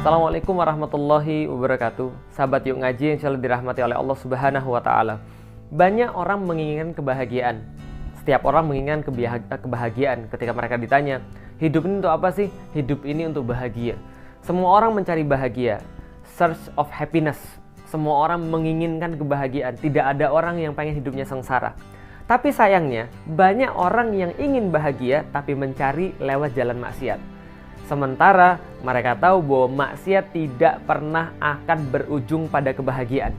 Assalamualaikum warahmatullahi wabarakatuh. Sahabat Yuk Ngaji yang selalu dirahmati oleh Allah Subhanahu wa Ta'ala. Banyak orang menginginkan kebahagiaan. Setiap orang menginginkan kebahagiaan. Ketika mereka ditanya, hidup ini untuk apa sih? Hidup ini untuk bahagia. Semua orang mencari bahagia. Search of happiness. Semua orang menginginkan kebahagiaan. Tidak ada orang yang pengen hidupnya sengsara. Tapi sayangnya, banyak orang yang ingin bahagia tapi mencari lewat jalan maksiat. Sementara mereka tahu bahwa maksiat tidak pernah akan berujung pada kebahagiaan.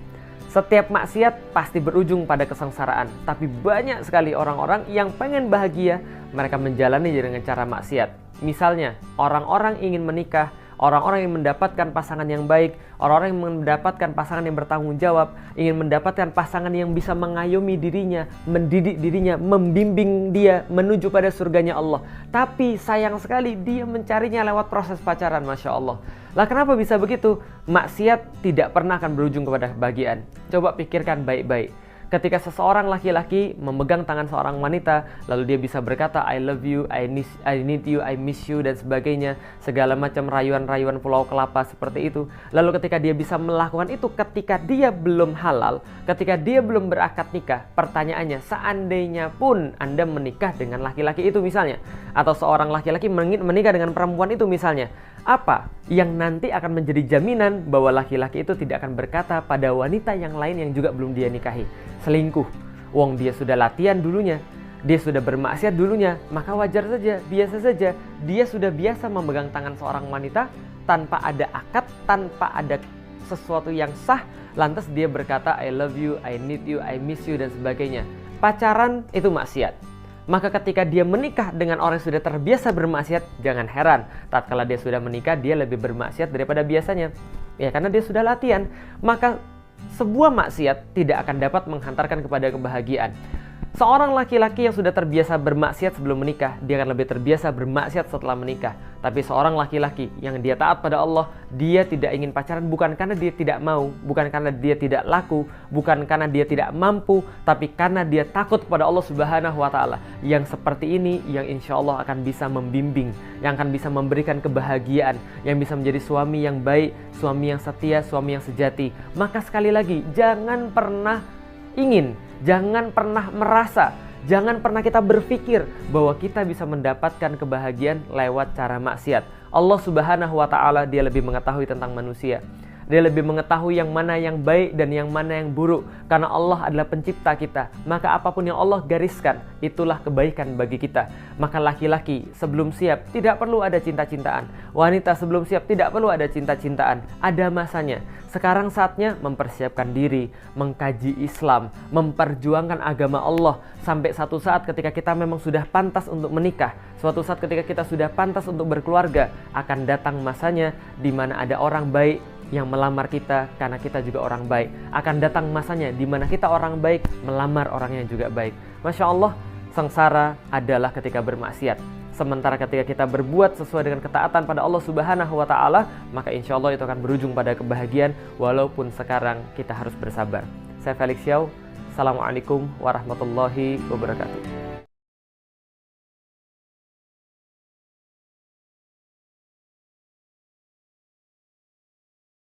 Setiap maksiat pasti berujung pada kesengsaraan. Tapi banyak sekali orang-orang yang pengen bahagia, mereka menjalani dengan cara maksiat. Misalnya, orang-orang ingin menikah, orang-orang yang mendapatkan pasangan yang baik, orang-orang yang mendapatkan pasangan yang bertanggung jawab, ingin mendapatkan pasangan yang bisa mengayomi dirinya, mendidik dirinya, membimbing dia menuju pada surganya Allah. Tapi sayang sekali dia mencarinya lewat proses pacaran, Masya Allah. Lah kenapa bisa begitu? Maksiat tidak pernah akan berujung kepada kebahagiaan. Coba pikirkan baik-baik. Ketika seseorang laki-laki memegang tangan seorang wanita, lalu dia bisa berkata, I love you, I need you, I miss you, dan sebagainya. Segala macam rayuan-rayuan pulau kelapa seperti itu. Lalu ketika dia bisa melakukan itu ketika dia belum halal, ketika dia belum berakad nikah, pertanyaannya, seandainya pun Anda menikah dengan laki-laki itu misalnya, atau seorang laki-laki menikah dengan perempuan itu misalnya, apa yang nanti akan menjadi jaminan bahwa laki-laki itu tidak akan berkata pada wanita yang lain yang juga belum dia nikahi, selingkuh? Wong dia sudah latihan dulunya, dia sudah bermaksiat dulunya, maka wajar saja, biasa saja. Dia sudah biasa memegang tangan seorang wanita tanpa ada akad, tanpa ada sesuatu yang sah, lantas dia berkata I love you, I need you, I miss you, dan sebagainya. Pacaran itu maksiat. Maka ketika dia menikah dengan orang yang sudah terbiasa bermaksiat, jangan heran tatkala dia sudah menikah dia lebih bermaksiat daripada biasanya. Ya karena dia sudah latihan. Maka sebuah maksiat tidak akan dapat menghantarkan kepada kebahagiaan. Seorang laki-laki yang sudah terbiasa bermaksiat sebelum menikah, dia akan lebih terbiasa bermaksiat setelah menikah. Tapi seorang laki-laki yang dia taat pada Allah, dia tidak ingin pacaran bukan karena dia tidak mau, bukan karena dia tidak laku, bukan karena dia tidak mampu, tapi karena dia takut kepada Allah Subhanahu wa Ta'ala. Yang seperti ini yang insya Allah akan bisa membimbing, yang akan bisa memberikan kebahagiaan, yang bisa menjadi suami yang baik, suami yang setia, suami yang sejati. Maka sekali lagi, jangan pernah ingin, jangan pernah merasa, jangan pernah kita berpikir bahwa kita bisa mendapatkan kebahagiaan lewat cara maksiat. Allah Subhanahu wa Ta'ala dia lebih mengetahui tentang manusia. Dia lebih mengetahui yang mana yang baik dan yang mana yang buruk. Karena Allah adalah pencipta kita. Maka apapun yang Allah gariskan, itulah kebaikan bagi kita. Maka laki-laki sebelum siap tidak perlu ada cinta-cintaan. Wanita sebelum siap tidak perlu ada cinta-cintaan. Ada masanya. Sekarang saatnya mempersiapkan diri, mengkaji Islam, memperjuangkan agama Allah. Sampai satu saat ketika kita memang sudah pantas untuk menikah, suatu saat ketika kita sudah pantas untuk berkeluarga, akan datang masanya di mana ada orang baik yang melamar kita karena kita juga orang baik. Akan datang masanya di mana kita orang baik melamar orang yang juga baik. Masya Allah, sengsara adalah ketika bermaksiat. Sementara ketika kita berbuat sesuai dengan ketaatan pada Allah Subhanahu wa Ta'ala, maka insya Allah itu akan berujung pada kebahagiaan walaupun sekarang kita harus bersabar. Saya Felix Xiao. Assalamualaikum warahmatullahi wabarakatuh.